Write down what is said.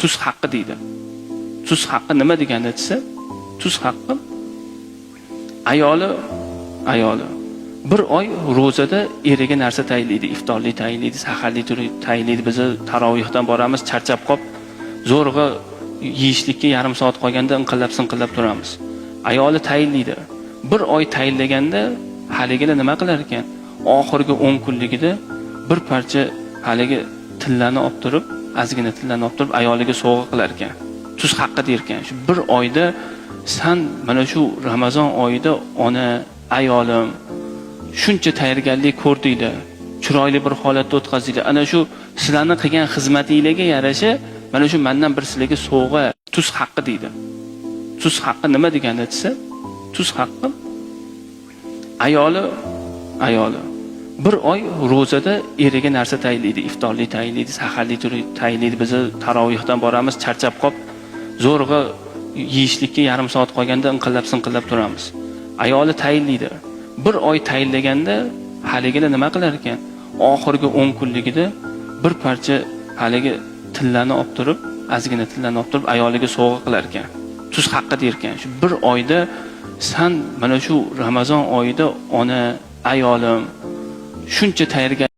tuz haqqi deydi. Tuz haqqi nima degani desa, tuz haqqi ayoli bir oy ro'zada eriga narsa tayinlaydi, iftorlik tayinlaydi, saharlik tayinlaydi. Biz tarovihdan boramiz, charchab qolib, zo'rg'a yeyishlikka yarim soat qolganda inqillab turamiz. Ayoli tayinlaydi. Bir oy tayinlaganda haligini nima qilar ekan? Oxirgi 10 kunligida bir parcha haligi tillani olib turib, ozgina tillani olib turib ayoliga sovg'a qilar ekan. Tuz haqqi der ekan. Shu bir oyda sen mana shu Ramazon oyida ona, ayolim shuncha tayyorgarlik ko'rdinglar, chiroyli bir holatda o'tkazinglar. Ana shu sizlarning qilgan xizmatingizga yarasha mana shu mendan bir sizlarga sovg'a, tuz haqqi deydi. Tuz haqqi nima degani desa, tuz haqqi ayoli bir oy ro'zada eriga narsa tayinlaydi, iftorlik tayinlaydi, saharlik tayinlaydi. Biz tarovihdan boramiz, charchab qolib, zo'rg'a yeyishlikka yarim soat qolganda inqillab turamiz. Ayoli tayinlaydi. Bir oy tayinlaganda haligini nima qilar ekan? Oxirgi 10 kunligida bir parcha haligi tillani olib turib, ozgina tillani olib turib ayoliga sovg'a qilar ekan. Tuz haqqi der ekan. Shu bir oyda sen mana shu Ramazon oyida ona, ayolim shuncha tayyorgarlik